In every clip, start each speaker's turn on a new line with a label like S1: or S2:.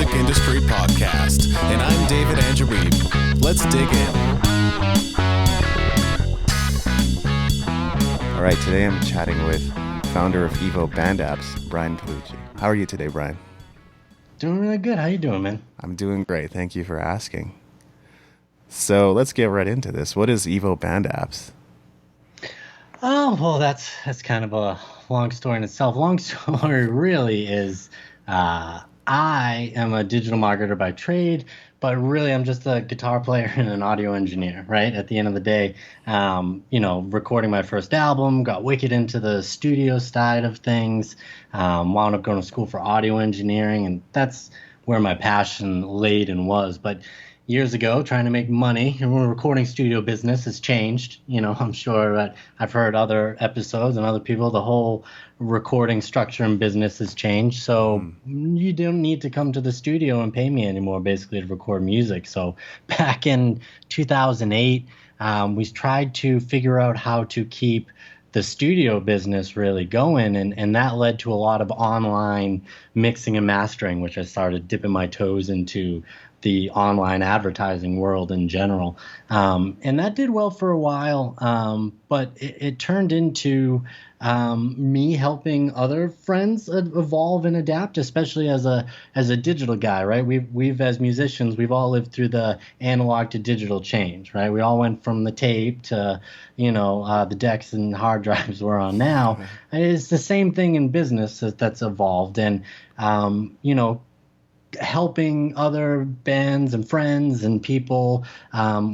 S1: music industry podcast, and I'm David Angeweeb. Let's dig in.
S2: All right, today I'm chatting with founder of EVO Band Apps, Brian Poillucci. How are you today, Brian?
S3: Doing really good. How you doing, man?
S2: I'm doing great. Thank you for asking. So let's get right into this. What is EVO Band Apps?
S3: Oh, well, that's kind of a long story in itself. Long story really is I am a digital marketer by trade, but really I'm just a guitar player and an audio engineer, right? At the end of the day, recording my first album, got wicked into the studio side of things, wound up going to school for audio engineering, and that's where my passion laid and was. But years ago, trying to make money, and the recording studio business has changed. I'm sure that I've heard other episodes and other people, the whole recording structure and business has changed. So you don't need to come to the studio and pay me anymore, basically, to record music. So back in 2008, we tried to figure out how to keep the studio business really going, and that led to a lot of online mixing and mastering, which I started dipping my toes into the online advertising world in general. And that did well for a while, but it turned into me helping other friends evolve and adapt, especially as a digital guy, right? We've as musicians, we've all lived through the analog to digital change, right? We all went from the tape to, the decks and hard drives we're on now. It's the same thing in business that's evolved. And, helping other bands and friends and people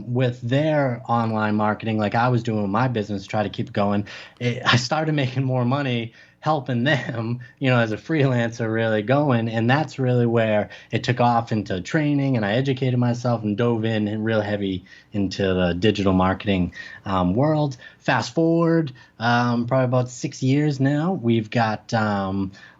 S3: with their online marketing, like I was doing with my business, try to keep going. I started making more money helping them, as a freelancer, really going. And that's really where it took off into training, and I educated myself and dove in and real heavy into the digital marketing world. Fast forward, probably about 6 years now, we've got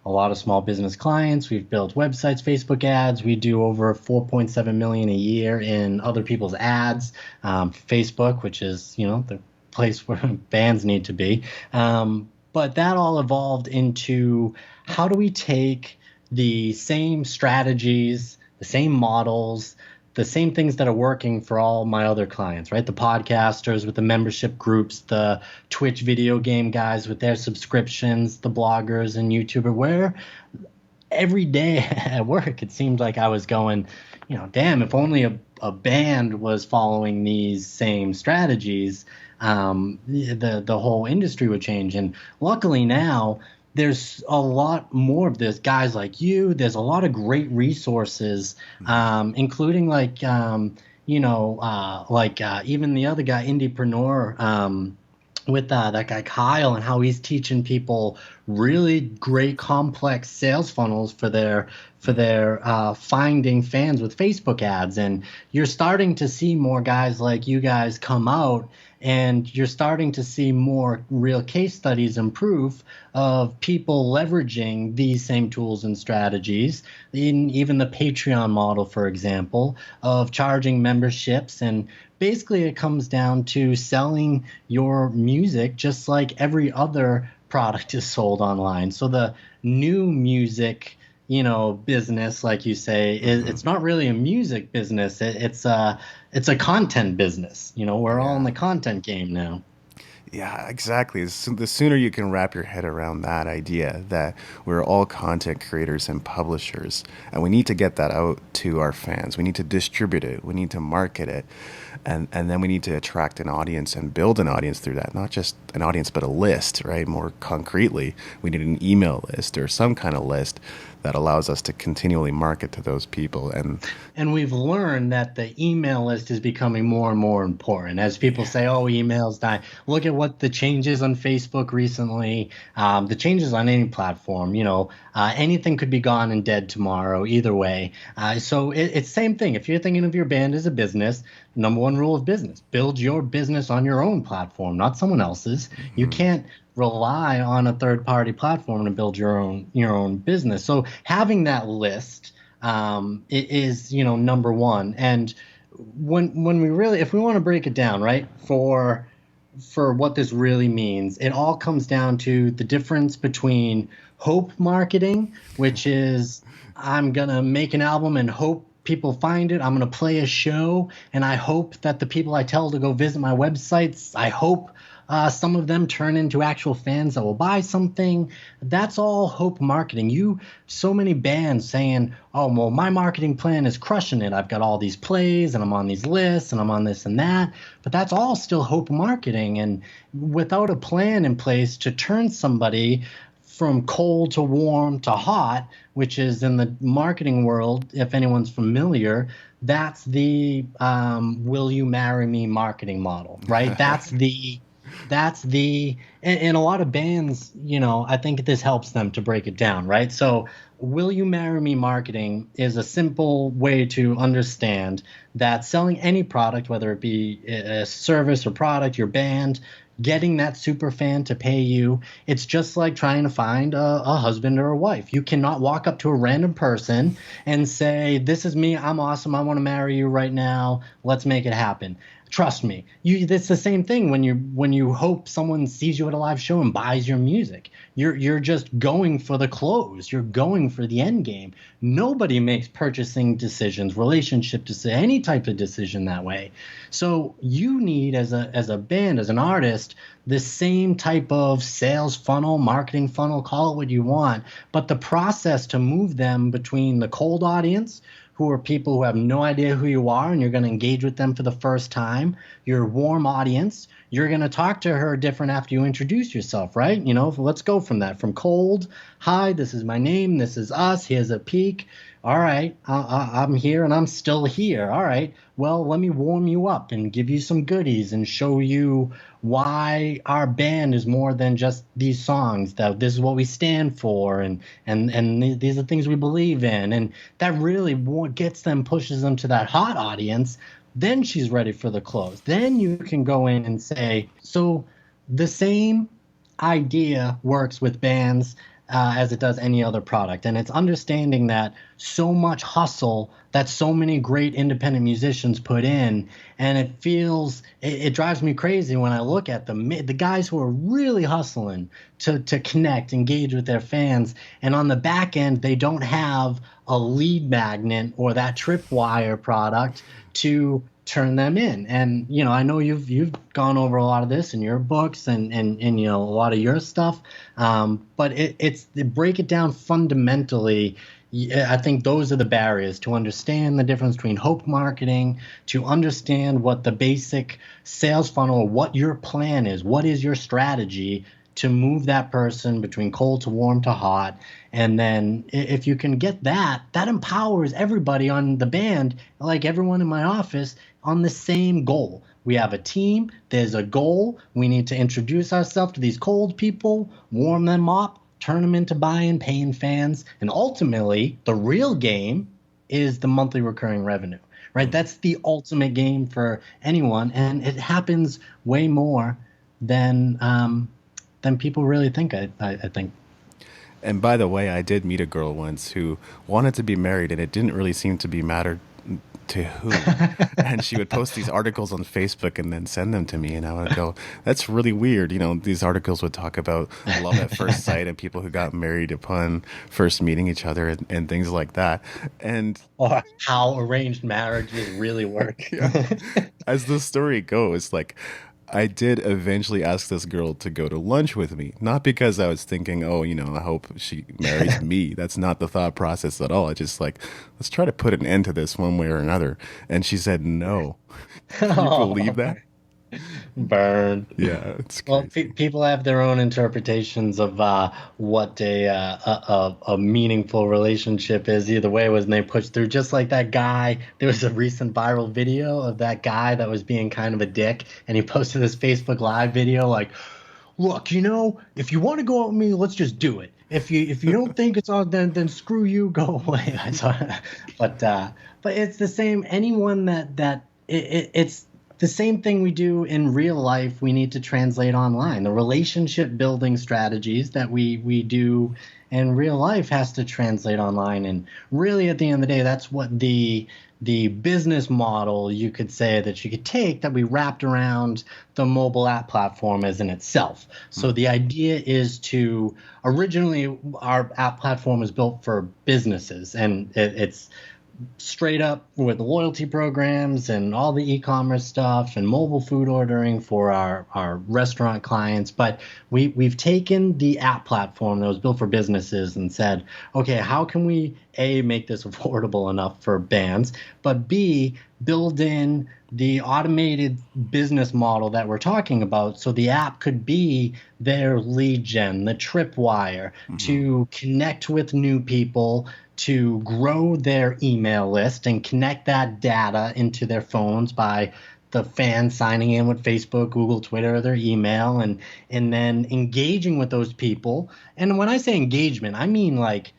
S3: a lot of small business clients. We've built websites, Facebook ads. We do over 4.7 million a year in other people's ads. Facebook, which is, the place where bands need to be. But that all evolved into how do we take the same strategies, the same models, the same things that are working for all my other clients, right? The podcasters with the membership groups, the Twitch video game guys with their subscriptions, the bloggers and YouTuber, where every day at work, it seemed like I was going, damn, if only a band was following these same strategies, the whole industry would change. And luckily now, there's a lot more of this. Guys like you, there's a lot of great resources, including even the other guy, Indiepreneur, with that guy Kyle, and how he's teaching people really great complex sales funnels for their finding fans with Facebook ads. And you're starting to see more guys like you guys come out, and you're starting to see more real case studies and proof of people leveraging these same tools and strategies in even the Patreon model, for example, of charging memberships. And basically it comes down to selling your music just like every other product is sold online. So the new music business, like you say, it's not really a music business. It's a content business. We're all in the content game now.
S2: Yeah, exactly. The sooner you can wrap your head around that idea that we're all content creators and publishers, and we need to get that out to our fans. We need to distribute it. We need to market it. And then we need to attract an audience and build an audience through that. Not just an audience, but a list, right? More concretely, we need an email list or some kind of list that allows us to continually market to those people.
S3: And we've learned that the email list is becoming more and more important. As people say, oh, emails die. Look at what the changes on Facebook recently, the changes on any platform, anything could be gone and dead tomorrow, either way. So it's the same thing. If you're thinking of your band as a business, number one rule of business, build your business on your own platform, not someone else's. You can't rely on a third-party platform to build your own business. So having that list is number one. And when we really, if we want to break it down, right, for for what this really means, it all comes down to the difference between hope marketing, which is I'm going to make an album and hope people find it. I'm going to play a show, and I hope that the people I tell to go visit my websites, I hope some of them turn into actual fans that will buy something. That's all hope marketing. So many bands saying, oh, well, my marketing plan is crushing it. I've got all these plays and I'm on these lists and I'm on this and that. But that's all still hope marketing. And without a plan in place to turn somebody from cold to warm to hot, which is in the marketing world, if anyone's familiar, that's the will you marry me marketing model, right? And a lot of bands, I think this helps them to break it down, right? So will you marry me marketing is a simple way to understand that selling any product, whether it be a service or product, your band, getting that super fan to pay you, it's just like trying to find a husband or a wife. You cannot walk up to a random person and say, this is me, I'm awesome, I want to marry you right now, let's make it happen. Trust me, it's the same thing when you hope someone sees you at a live show and buys your music. You're just going for the close. You're going for the end game. Nobody makes purchasing decisions, relationship decisions, any type of decision that way. So you need, as a band, as an artist, the same type of sales funnel, marketing funnel, call it what you want, but the process to move them between the cold audience, who are people who have no idea who you are and you're going to engage with them for the first time, your warm audience, you're going to talk to her different after you introduce yourself, right? Let's go from that, from cold, hi, this is my name, this is us, here's a peek. All right, I'm here and I'm still here. All right, well, let me warm you up and give you some goodies and show you why our band is more than just these songs, that this is what we stand for, and these are things we believe in. And that really gets them, pushes them to that hot audience. Then she's ready for the close. Then you can go in and say, so the same idea works with bands as it does any other product. And it's understanding that so much hustle that so many great independent musicians put in, and it drives me crazy when I look at the guys who are really hustling to connect, engage with their fans, and on the back end, they don't have a lead magnet or that tripwire product to turn them in. And I know you've gone over a lot of this in your books and a lot of your stuff, but it's break it down fundamentally. I think those are the barriers to understand the difference between hope marketing, to understand what the basic sales funnel, what your plan is, what is your strategy to move that person between cold to warm to hot. And then if you can get that empowers everybody on the band, like everyone in my office, on the same goal. We have a team, there's a goal, we need to introduce ourselves to these cold people, warm them up, turn them into buying, paying fans, and ultimately the real game is the monthly recurring revenue, right? That's the ultimate game for anyone, and it happens way more than people really think, I think.
S2: And by the way, I did meet a girl once who wanted to be married, and it didn't really seem to be matter to who. And she would post these articles on Facebook and then send them to me, and I would go, that's really weird. These articles would talk about love at first sight and people who got married upon first meeting each other and things like that. And
S3: or how arranged marriages really work.
S2: Yeah. As the story goes, like, I did eventually ask this girl to go to lunch with me, not because I was thinking, I hope she marries me. That's not the thought process at all. I just let's try to put an end to this one way or another. And she said no. Can you believe that?
S3: Burn.
S2: Yeah, it's crazy.
S3: Well, people have their own interpretations of what a meaningful relationship is. Either way, when they push through, just like that guy. There was a recent viral video of that guy that was being kind of a dick, and he posted this Facebook Live video like, "Look, if you want to go out with me, let's just do it. If you don't think it's on, then screw you, go away." But it's the same. Anyone it's the same thing we do in real life, we need to translate online. The relationship building strategies that we do in real life has to translate online. And really, at the end of the day, that's what the business model you could say that you could take that we wrapped around the mobile app platform is in itself. So the idea is to originally our app platform was built for businesses, and it's straight up with loyalty programs and all the e-commerce stuff and mobile food ordering for our restaurant clients. But we've taken the app platform that was built for businesses and said, okay, how can we A, make this affordable enough for bands, but B, build in the automated business model that we're talking about, so the app could be their lead gen, the tripwire to connect with new people, to grow their email list and connect that data into their phones by the fans signing in with Facebook, Google, Twitter, their email, and then engaging with those people. And when I say engagement, I mean like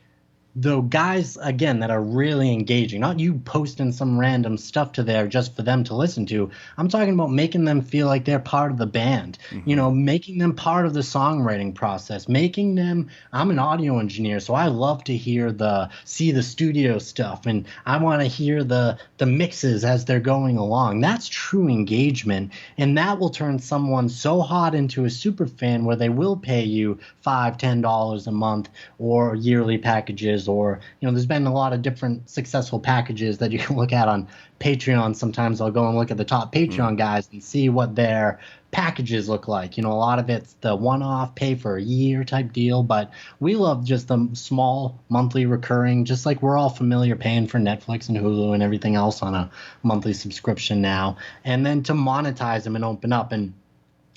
S3: the guys, again, that are really engaging, not you posting some random stuff to there just for them to listen to. I'm talking about making them feel like they're part of the band, making them part of the songwriting process, making them, I'm an audio engineer, so I love to see the studio stuff, and I want to hear the mixes as they're going along. That's true engagement, and that will turn someone so hot into a super fan where they will pay you $5, $10 a month or yearly packages. Or, there's been a lot of different successful packages that you can look at on Patreon. Sometimes I'll go and look at the top Patreon guys and see what their packages look like. A lot of it's the one-off pay for a year type deal, but we love just the small monthly recurring, just like we're all familiar paying for Netflix and Hulu and everything else on a monthly subscription now, and then to monetize them and open up. And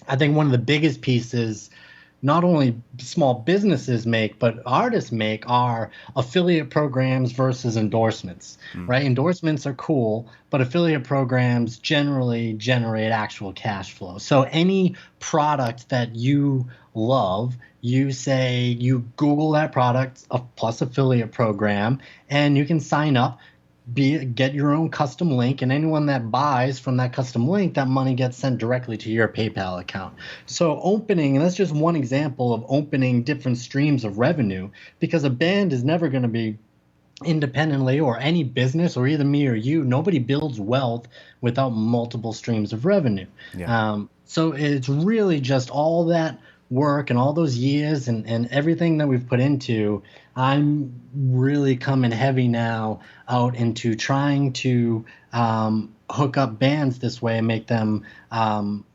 S3: I think one of the biggest pieces not only small businesses make, but artists make, are affiliate programs versus endorsements, right? Endorsements are cool, but affiliate programs generally generate actual cash flow. So any product that you love, you say, you Google that product plus affiliate program, and you can sign up, get your own custom link, and anyone that buys from that custom link, that money gets sent directly to your PayPal account. So opening, and that's just one example of opening different streams of revenue, because a band is never going to be independently, or any business, or either me or you, nobody builds wealth without multiple streams of revenue. So it's really just all that work and all those years and everything that we've put into. I'm really coming heavy now out into trying to hook up bands this way and make them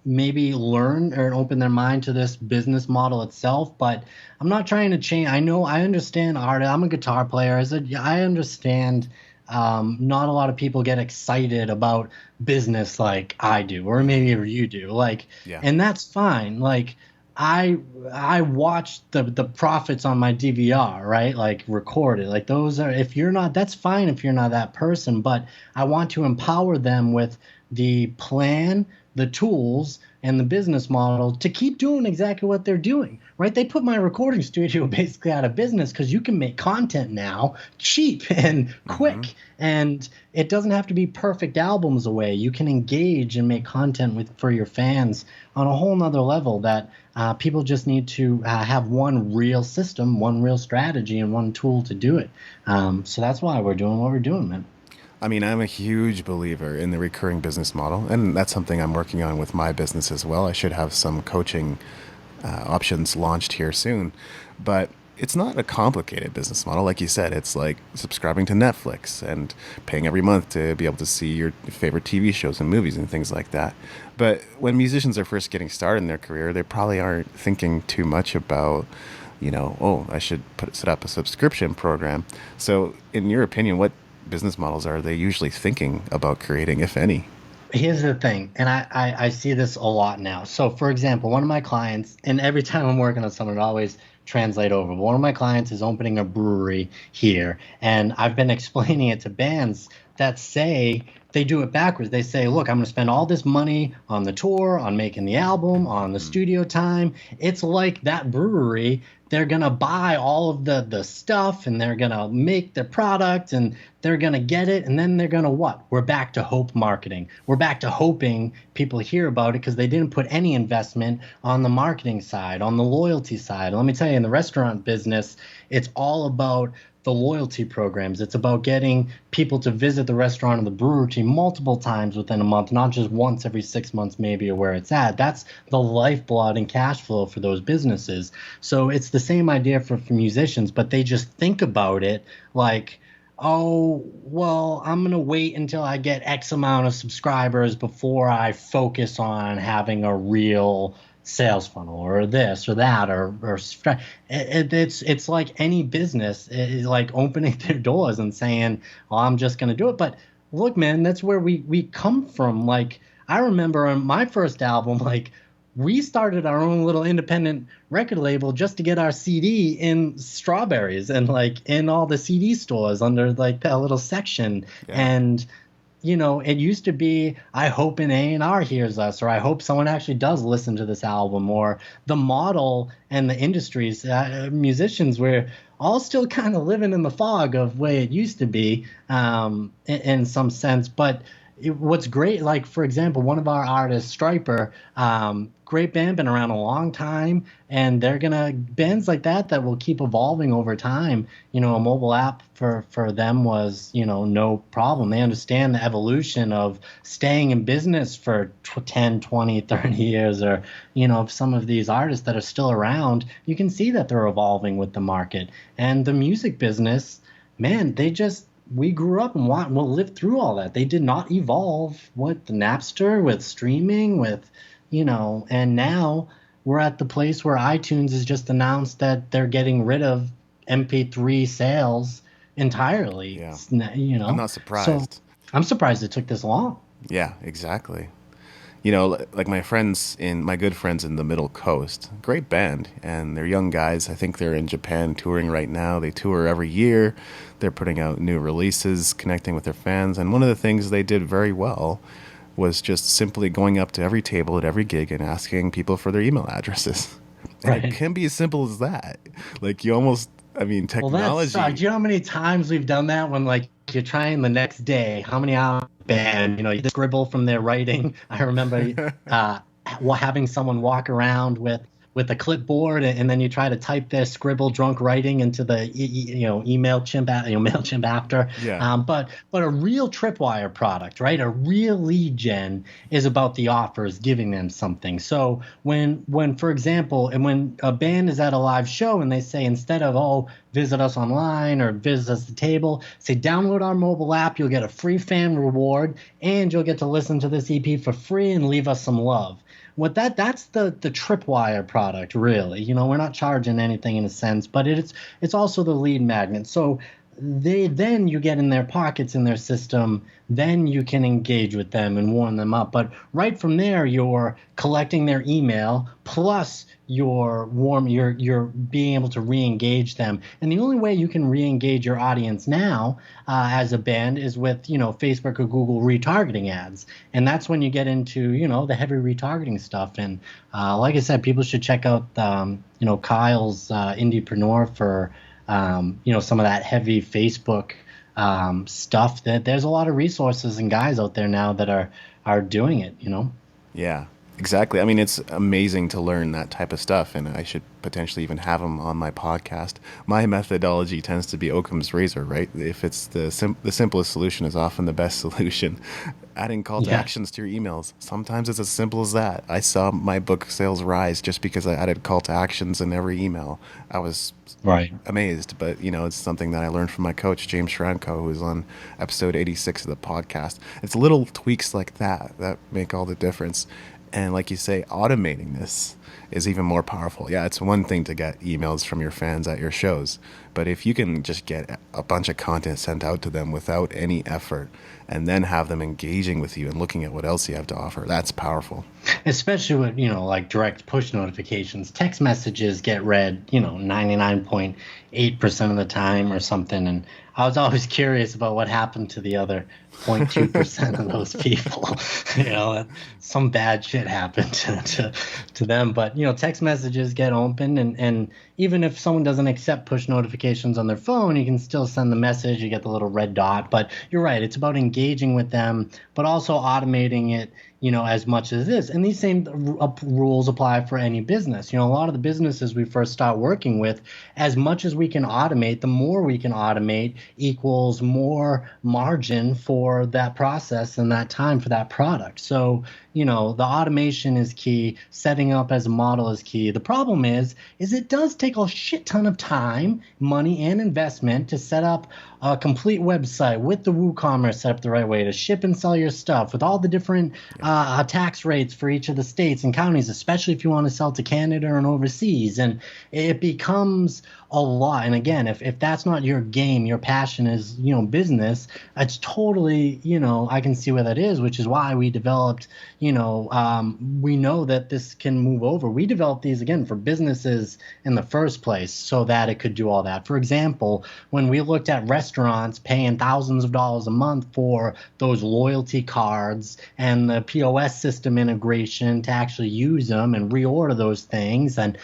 S3: maybe learn or open their mind to this business model itself. But I'm not trying to change. I understand art. I'm a guitar player. I understand not a lot of people get excited about business like I do, or maybe you do. And that's fine. I watch the profits on my DVR, right? Like recorded. Like those are, if you're not, that's fine if you're not that person, but I want to empower them with the plan, the tools, and the business model to keep doing exactly what they're doing, right? They put my recording studio basically out of business because you can make content now cheap and quick, and it doesn't have to be perfect albums away. You can engage and make content for your fans on a whole nother level that people just need to have one real system, one real strategy, and one tool to do it. So that's why we're doing what we're doing, man.
S2: I mean, I'm a huge believer in the recurring business model, and that's something I'm working on with my business as well. I should have some coaching options launched here soon, but it's not a complicated business model. Like you said, it's like subscribing to Netflix and paying every month to be able to see your favorite TV shows and movies and things like that. But when musicians are first getting started in their career, they probably aren't thinking too much about, I should set up a subscription program. So in your opinion, what business models are they usually thinking about creating, if any?
S3: Here's the thing, and I see this a lot now. So, for example, one of my clients, and every time I'm working on someone, it always translate over. But one of my clients is opening a brewery here, and I've been explaining it to bands that say they do it backwards. They say, look, I'm going to spend all this money on the tour, on making the album, on the studio time. It's like that brewery. They're going to buy all of the stuff, and they're going to make the product, and they're going to get it. And then they're going to what? We're back to hope marketing. We're back to hoping people hear about it because they didn't put any investment on the marketing side, on the loyalty side. Let me tell you, in the restaurant business, it's all about the loyalty programs. It's about getting people to visit the restaurant or the brewery multiple times within a month, not just once every 6 months maybe, or where it's at. That's the lifeblood and cash flow for those businesses. So it's the same idea for musicians, but they just think about it like, oh, well, I'm going to wait until I get X amount of subscribers before I focus on having a real sales funnel or this or that or it's like any business is like opening their doors and saying, well, I'm just going to do it. But look, man, that's where we come from. Like, I remember on my first album, like, we started our own little independent record label just to get our CD in Strawberries and like in all the CD stores under like that little section. And it used to be, I hope an A&R hears us, or I hope someone actually does listen to this album, or the model and the industries, musicians were all still kind of living in the fog of way it used to be, in some sense. But what's great, like, for example, one of our artists, Striper, great band, been around a long time, and bands like that will keep evolving over time. A mobile app for them was, no problem. They understand the evolution of staying in business for 10, 20, 30 years, or, some of these artists that are still around, you can see that they're evolving with the market. And the music business, man, we grew up and we'll live through all that. They did not evolve with the Napster, with streaming, with, and now we're at the place where iTunes has just announced that they're getting rid of MP3 sales entirely.
S2: Yeah.
S3: I'm
S2: not surprised.
S3: So I'm surprised it took this long.
S2: Yeah, exactly. Like my good friends in the Middle Coast, great band, and they're young guys. I think they're in Japan touring right now. They tour every year. They're putting out new releases, connecting with their fans. And one of the things they did very well was just simply going up to every table at every gig and asking people for their email addresses. And
S3: Right.
S2: it can be as simple as that. Like technology.
S3: Well, that's do you know how many times we've done that when like you're trying the next day, how many hours band, you scribble from their writing. I remember having someone walk around with a clipboard, and then you try to type their scribble drunk writing into the MailChimp after.
S2: Yeah.
S3: But a real Tripwire product, right? A real lead gen is about the offers, giving them something. So when for example, and when a band is at a live show and they say, instead of visit us online or visit us at the table, say download our mobile app, you'll get a free fan reward, and you'll get to listen to this EP for free and leave us some love. That's the Tripwire product, really. We're not charging anything in a sense, but it's also the lead magnet. So then you get in their pockets, in their system, then you can engage with them and warm them up. But right from there, you're collecting their email, plus you're being able to re-engage them. And the only way you can re-engage your audience now as a band is with Facebook or Google retargeting ads. And that's when you get into the heavy retargeting stuff. And like I said, people should check out Kyle's Indiepreneur for some of that heavy Facebook stuff. That there's a lot of resources and guys out there now that are doing it.
S2: Yeah, exactly. I mean, it's amazing to learn that type of stuff, and I should potentially even have them on my podcast. My methodology tends to be Occam's razor, right? If it's the simplest solution is often the best solution. Adding call to actions to your emails. Sometimes it's as simple as that. I saw my book sales rise just because I added call to actions in every email. I was amazed, but it's something that I learned from my coach, James Shranko, who was on episode 86 of the podcast. It's little tweaks like that make all the difference. And like you say, automating this. is even more powerful. Yeah, it's one thing to get emails from your fans at your shows, but if you can just get a bunch of content sent out to them without any effort and then have them engaging with you and looking at what else you have to offer, that's powerful.
S3: Especially with, like direct push notifications. Text messages get read, 99.8% of the time or something. And I was always curious about what happened to the other 0.2% of those people. Some bad shit happened to them. But, text messages get opened, and even if someone doesn't accept push notifications on their phone, you can still send the message. You get the little red dot. But you're right. It's about engaging with them, but also automating it, as much as it is. And these same rules apply for any business. A lot of the businesses we first start working with, as much as we can automate, the more we can automate equals more margin for that process and that time for that product. So, the automation is key. Setting up as a model is key. The problem is it does take a shit ton of time, money, and investment to set up a complete website with the WooCommerce set up the right way to ship and sell your stuff with all the different tax rates for each of the states and counties, especially if you want to sell to Canada and overseas. And it becomes a lot. And again, if that's not your game, your passion is, business, it's totally, I can see where that is, which is why we developed, we know that this can move over. We developed these, again, for businesses in the first place so that it could do all that. For example, when we looked at restaurants paying thousands of dollars a month for those loyalty cards and the POS system integration to actually use them and reorder those things, and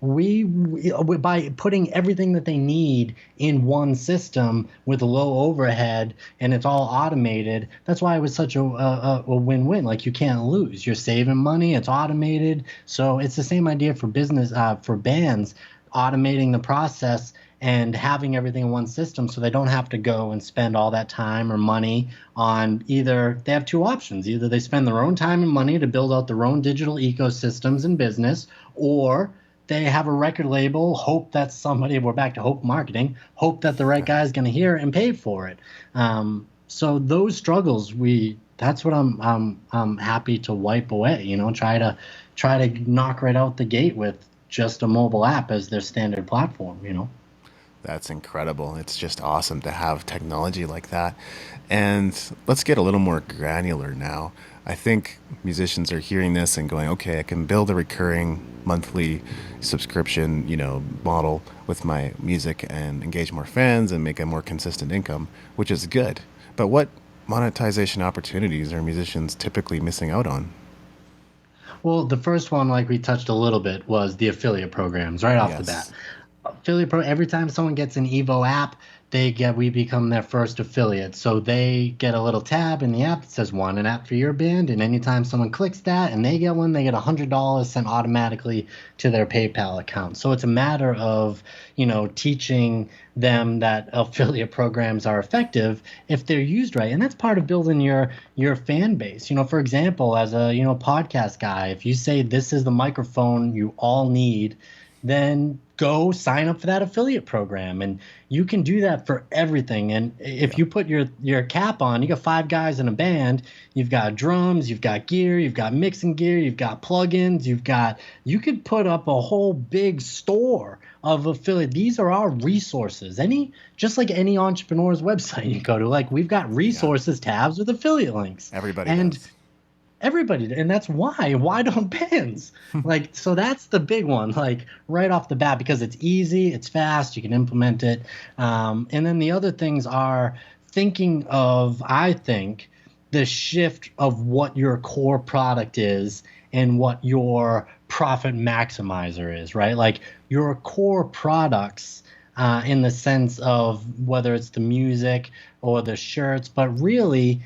S3: we by putting everything that they need in one system with low overhead and it's all automated, that's why it was such a win-win. Like, you can't lose. You're saving money. It's automated. So it's the same idea for business, for bands, automating the process and having everything in one system so they don't have to go and spend all that time or money on either. They have two options. Either they spend their own time and money to build out their own digital ecosystems and business, or they have a record label, hope that somebody, we're back to hope marketing, hope that the right guy is going to hear it and pay for it. So those struggles, that's what I'm happy to wipe away, try to knock right out the gate with just a mobile app as their standard platform,
S2: That's incredible. It's just awesome to have technology like that. And let's get a little more granular now. I think musicians are hearing this and going, okay, I can build a recurring monthly subscription, model with my music and engage more fans and make a more consistent income, which is good. But what monetization opportunities are musicians typically missing out on?
S3: Well, the first one, like we touched a little bit, was the affiliate programs right off the bat. Every time someone gets an EVO app, we become their first affiliate. So they get a little tab in the app that says "Want an app for your band," and anytime someone clicks that and they get one, they get $100 sent automatically to their PayPal account. So it's a matter of, teaching them that affiliate programs are effective if they're used right. And that's part of building your fan base. For example, as a, podcast guy, if you say this is the microphone you all need, then go sign up for that affiliate program. And you can do that for everything. And if you put your cap on, you got 5 guys in a band, you've got drums, you've got gear, you've got mixing gear, you've got plugins, you could put up a whole big store of affiliate. These are our resources. Just like any entrepreneur's website you go to, like, we've got resources tabs with affiliate links.
S2: Everybody does.
S3: Everybody, and that's why don't bands? So that's the big one, like right off the bat, because it's easy, it's fast, you can implement it. And then the other things are thinking of, I think, the shift of what your core product is and what your profit maximizer is, right? Like, your core products, in the sense of whether it's the music or the shirts, but really,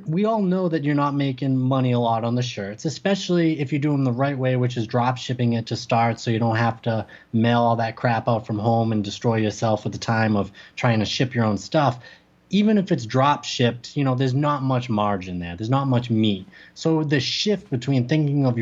S3: we all know that you're not making money a lot on the shirts, especially if you do them the right way, which is drop shipping it to start, so you don't have to mail all that crap out from home and destroy yourself with the time of trying to ship your own stuff. Even if it's drop shipped, there's not much margin there. There's not much meat. So the shift between thinking of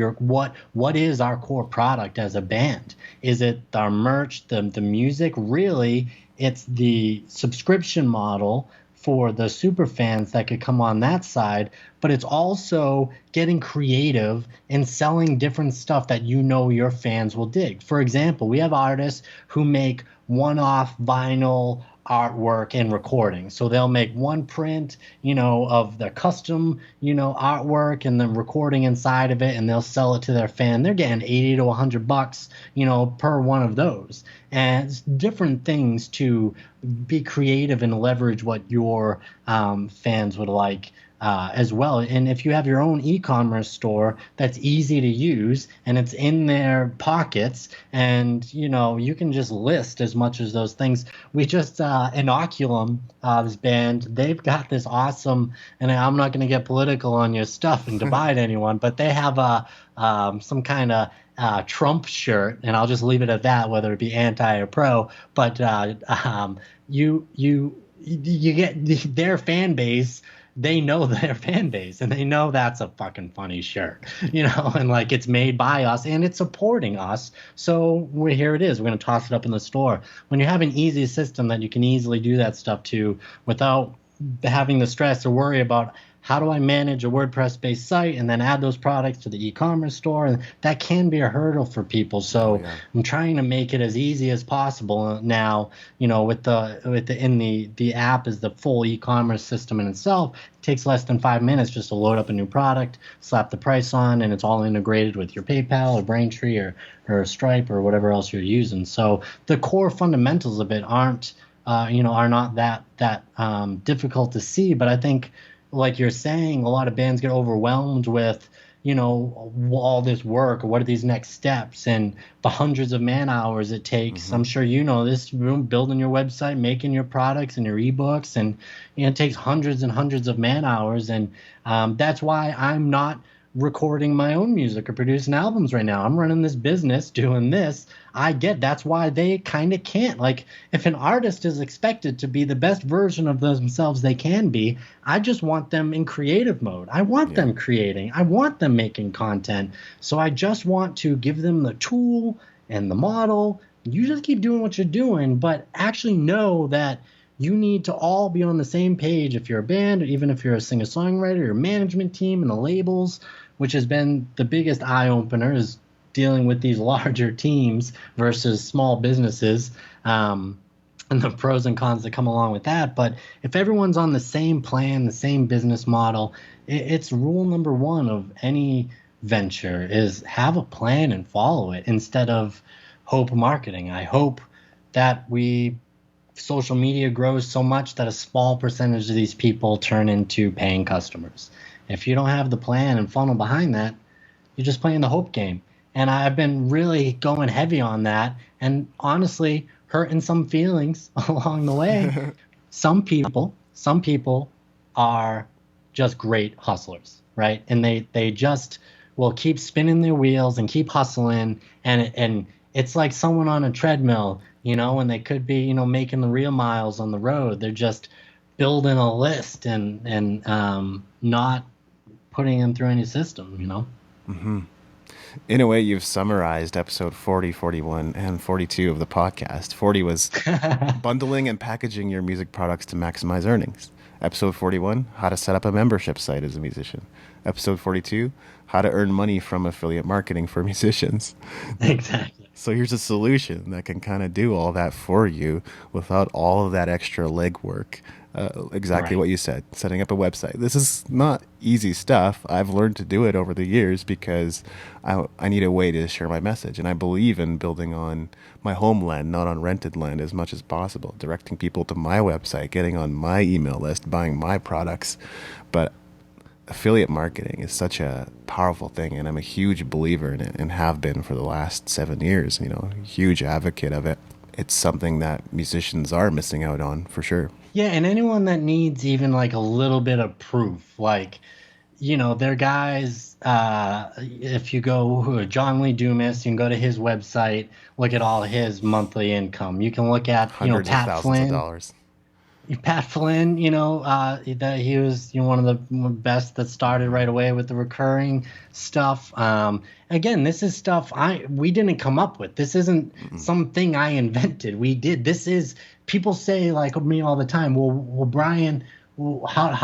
S3: what is our core product as a band? Is it our merch, the music? Really, it's the subscription model for the super fans that could come on that side, but it's also getting creative and selling different stuff that you know your fans will dig. For example, we have artists who make one-off vinyl artwork and recording. So they'll make one print, of their custom, artwork and then recording inside of it, and they'll sell it to their fan. They're getting 80 to $100, per one of those. And it's different things to be creative and leverage what your fans would like as well. And if you have your own e-commerce store that's easy to use and it's in their pockets, and you can just list as much as those things. We just Inoculum, this band, they've got this awesome, and I'm not going to get political on your stuff and divide anyone, but they have some kind of Trump shirt, and I'll just leave it at that, whether it be anti or pro. But you get their fan base. They know their fan base, and they know that's a fucking funny shirt, and like it's made by us and it's supporting us. So here it is. We're going to toss it up in the store. When you have an easy system that you can easily do that stuff to without having the stress or worry about how do I manage a WordPress-based site and then add those products to the e-commerce store, and that can be a hurdle for people. So I'm trying to make it as easy as possible now. With the app is the full e-commerce system in itself. It takes less than 5 minutes just to load up a new product, slap the price on, and it's all integrated with your PayPal or Braintree or Stripe or whatever else you're using. So the core fundamentals of it are not that difficult to see. But I think, like you're saying, a lot of bands get overwhelmed with, all this work, or what are these next steps, and the hundreds of man hours it takes. I'm sure this, building your website, making your products and your ebooks, and it takes hundreds and hundreds of man hours. And that's why I'm not recording my own music or producing albums right now. I'm running this business doing this. That's why they kind of can't. Like, if an artist is expected to be the best version of themselves they can be, I just want them in creative mode. I want them creating. I want them making content. So I just want to give them the tool and the model. You just keep doing what you're doing, but actually know that you need to all be on the same page. If you're a band, or even if you're a singer-songwriter, your management team and the labels, which has been the biggest eye-opener, is dealing with these larger teams versus small businesses, and the pros and cons that come along with that. But if everyone's on the same plan, the same business model, it's rule number one of any venture is have a plan and follow it instead of hope marketing. I hope that social media grows so much that a small percentage of these people turn into paying customers. If you don't have the plan and funnel behind that, you're just playing the hope game. And I've been really going heavy on that, and honestly hurting some feelings along the way. Some people are just great hustlers, right? And they just will keep spinning their wheels and keep hustling, and it's like someone on a treadmill, and they could be, making the real miles on the road. They're just building a list and not putting them through any system,
S2: In a way, you've summarized episode 40, 41, and 42 of the podcast. 40 was bundling and packaging your music products to maximize earnings. Episode 41, how to set up a membership site as a musician. Episode 42, how to earn money from affiliate marketing for musicians.
S3: Exactly.
S2: So here's a solution that can kind of do all that for you without all of that extra legwork. Exactly what you said, setting up a website. This is not easy stuff. I've learned to do it over the years because I need a way to share my message. And I believe in building on my homeland, not on rented land, as much as possible, directing people to my website, getting on my email list, buying my products. But affiliate marketing is such a powerful thing, and I'm a huge believer in it and have been for the last 7 years, huge advocate of it. It's something that musicians are missing out on for sure.
S3: Yeah, and anyone that needs even like a little bit of proof, like, they're guys, if you go John Lee Dumas, you can go to his website, look at all his monthly income. You can look at,
S2: Hundreds of
S3: Pat
S2: thousands
S3: Flynn.
S2: of dollars.
S3: Pat Flynn, that he was one of the best that started right away with the recurring stuff. Again, this is stuff we didn't come up with. This isn't
S2: Mm-mm.
S3: something I invented. We did. This is people say like me all the time. Well, Brian, well, how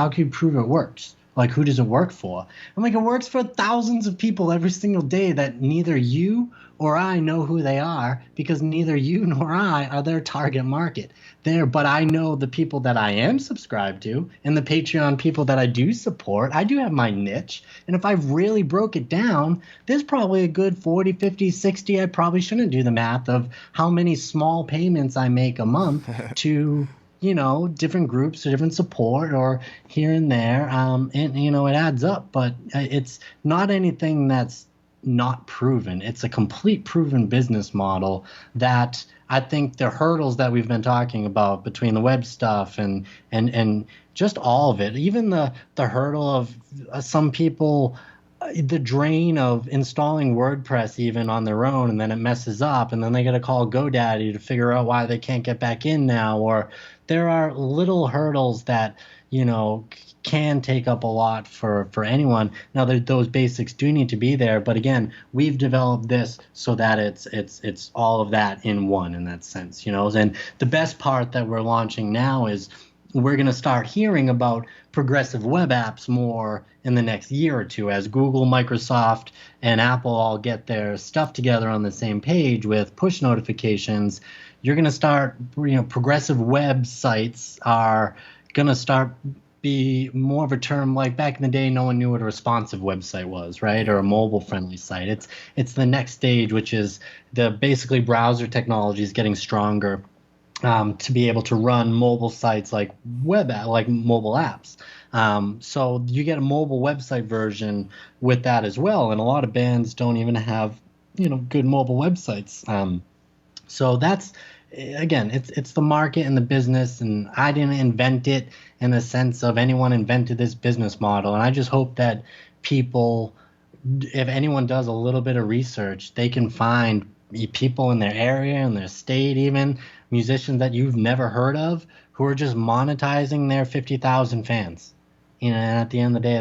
S3: can you prove it works? Like, who does it work for? I'm like, it works for thousands of people every single day that neither you or I know who they are, because neither you nor I are their target market there. But I know the people that I am subscribed to and the Patreon people that I do support. I do have my niche. And if I really broke it down, there's probably a good 40, 50, 60. I probably shouldn't do the math of how many small payments I make a month to different groups or different support or here and there. And, it adds up, but it's not anything that's not proven. It's a complete proven business model that I think the hurdles that we've been talking about between the web stuff and just all of it, even the hurdle of some people, the drain of installing WordPress even on their own, and then it messes up, and then they got to call GoDaddy to figure out why they can't get back in now. Or there are little hurdles that can take up a lot for anyone. Now, those basics do need to be there, but again, we've developed this so that it's all of that in one, in that sense. And the best part that we're launching now is we're going to start hearing about progressive web apps more in the next year or two as Google, Microsoft, and Apple all get their stuff together on the same page with push notifications. You're going to start, progressive websites are going to start be more of a term. Like back in the day, no one knew what a responsive website was, right? Or a mobile friendly site. It's the next stage, which is the basically browser technology is getting stronger to be able to run mobile sites like like mobile apps. So you get a mobile website version with that as well. And a lot of bands don't even have, good mobile websites. So that's, again, it's the market and the business, and I didn't invent it in the sense of anyone invented this business model. And I just hope that people, if anyone does a little bit of research, they can find people in their area, in their state, even musicians that you've never heard of who are just monetizing their 50,000 fans. And at the end of the day,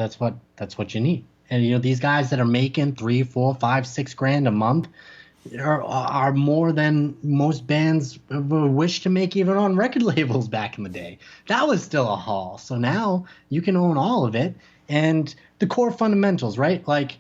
S3: that's what you need. And these guys that are making 3, 4, 5, 6 grand a month are more than most bands wish to make even on record labels back in the day. That was still a haul. So now you can own all of it. And the core fundamentals, right? Like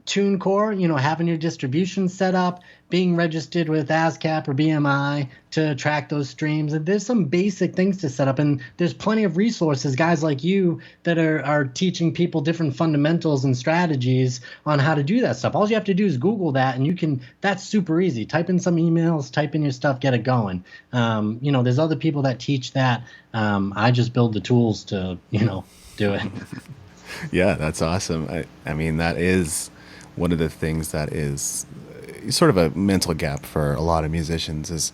S3: TuneCore, having your distribution set up, being registered with ASCAP or BMI to track those streams. And there's some basic things to set up, and there's plenty of resources, guys like you that are teaching people different fundamentals and strategies on how to do that stuff. All you have to do is Google that, and that's super easy. Type in some emails, type in your stuff, get it going. There's other people that teach that. I just build the tools to, do it.
S2: Yeah, that's awesome. I mean, that is one of the things that is sort of a mental gap for a lot of musicians is,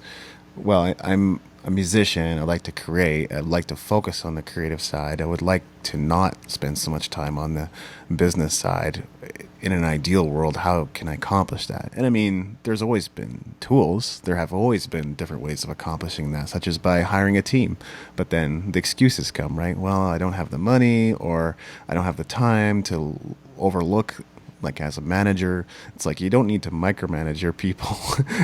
S2: well, I'm a musician. I like to create. I like to focus on the creative side. I would like to not spend so much time on the business side. In an ideal world, how can I accomplish that? And I mean, there's always been tools. There have always been different ways of accomplishing that, such as by hiring a team. But then the excuses come, right? Well, I don't have the money, or I don't have the time to overlook. Like as a manager, it's like you don't need to micromanage your people,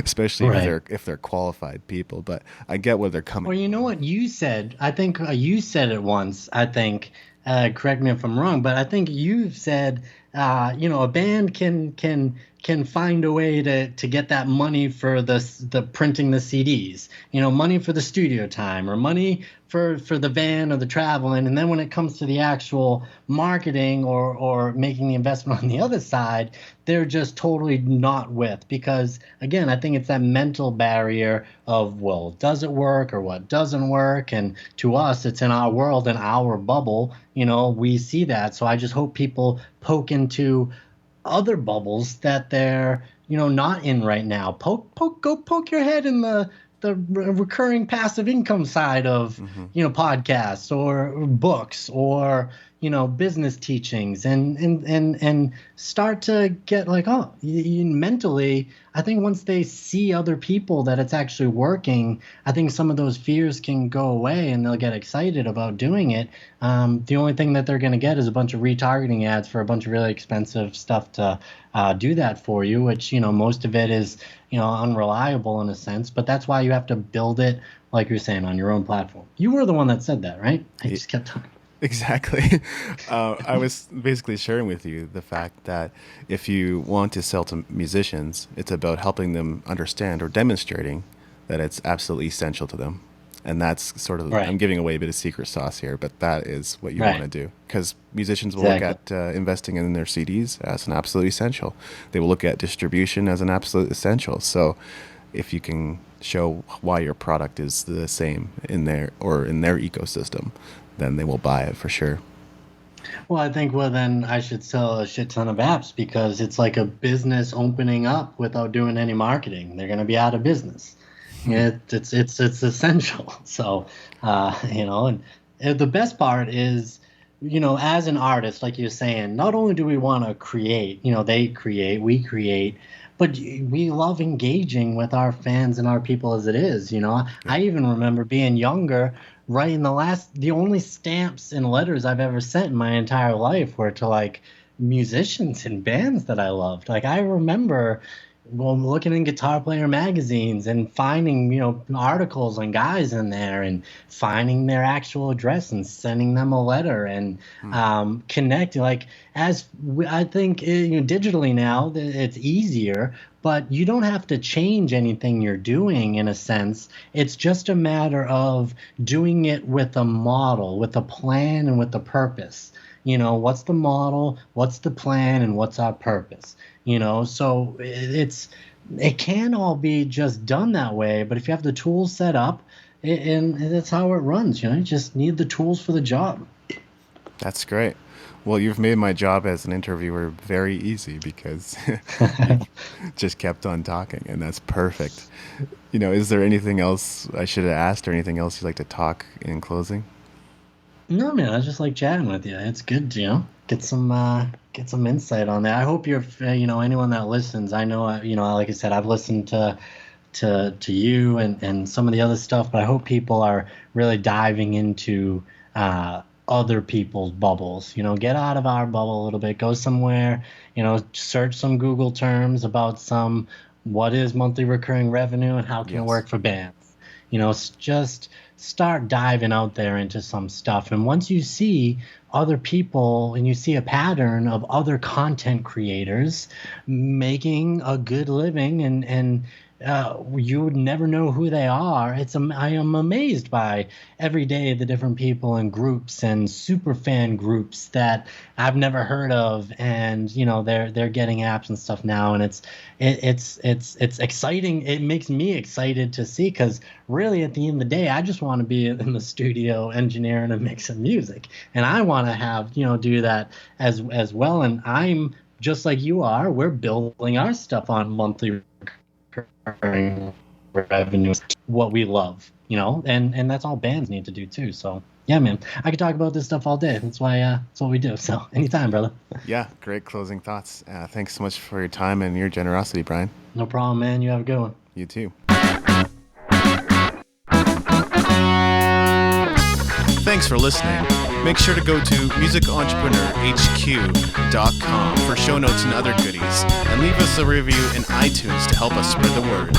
S2: especially
S3: Right.
S2: if they're qualified people. But I get where they're coming.
S3: Well, you know what you said? I think you said it once. I think, correct me if I'm wrong, but I think you've said, a band can find a way to get that money for the printing the CDs, money for the studio time or money for the van or the traveling. And then when it comes to the actual marketing or making the investment on the other side, they're just totally not with, because again, I think it's that mental barrier of, well, does it work or what doesn't work? And to us, it's in our world, in our bubble, we see that. So I just hope people poke into other bubbles that they're not in right now. Go poke your head in the recurring passive income side of
S2: Hmm.
S3: podcasts or books or business teachings and start to get like, oh, mentally, I think once they see other people that it's actually working, I think some of those fears can go away and they'll get excited about doing it. The only thing that they're going to get is a bunch of retargeting ads for a bunch of really expensive stuff to do that for you, which, most of it is, unreliable in a sense, but that's why you have to build it, like you're saying, on your own platform. You were the one that said that, right? I just kept talking.
S2: Exactly. I was basically sharing with you the fact that if you want to sell to musicians, it's about helping them understand or demonstrating that it's absolutely essential to them. And that's sort of,
S3: Right.
S2: I'm giving away a bit of secret sauce here, but that is what you
S3: Right.
S2: want to do. Because musicians will
S3: Exactly.
S2: look at investing in their CDs as an absolute essential. They will look at distribution as an absolute essential. So if you can show why your product is the same in their ecosystem, then they will buy it for sure.
S3: Well, I think, then I should sell a shit ton of apps because it's like a business opening up without doing any marketing. They're going to be out of business. It's essential. So, and the best part is, as an artist, like you're saying, not only do we want to create, they create, we create, but we love engaging with our fans and our people as it is. I even remember being younger, writing the only stamps and letters I've ever sent in my entire life were to like musicians and bands that I loved. Like I remember looking in Guitar Player magazines and finding, articles on guys in there and finding their actual address and sending them a letter and connecting. Like I think, digitally now it's easier, but you don't have to change anything you're doing in a sense. It's just a matter of doing it with a model, with a plan, and with a purpose. What's the model, what's the plan, and what's our purpose? So it can all be just done that way, but if you have the tools set up, and that's how it runs. You just need the tools for the job.
S2: That's great. Well, you've made my job as an interviewer very easy because you just kept on talking, and that's perfect. Is there anything else I should have asked or anything else you'd like to talk in closing?
S3: No, man, I just like chatting with you. It's good, get some insight on that. I hope you're, anyone that listens. I know, like I said, I've listened to you and some of the other stuff, but I hope people are really diving into other people's bubbles. Get out of our bubble a little bit. Go somewhere. Search some Google terms about what is monthly recurring revenue and how can it work for bands. Just start diving out there into some stuff. And once you see other people and you see a pattern of other content creators making a good living and you would never know who they are. I am amazed by every day the different people in groups and super fan groups that I've never heard of, and they're getting apps and stuff now, and it's exciting. It makes me excited to see, because really at the end of the day, I just want to be in the studio engineering and mixing music, and I want to have do that as well. And I'm just like you are. We're building our stuff on monthly recurring revenue, what we love, and that's all bands need to do too. So yeah, man, I could talk about this stuff all day. That's why that's what we do. So anytime, brother.
S2: Yeah, great closing thoughts. Thanks so much for your time and your generosity, Brian.
S3: No problem, man. You have a good one.
S2: You too. Thanks for listening. Make sure to go to musicentrepreneur.hq.com for show notes and other goodies, and leave us a review in iTunes to help us spread the word.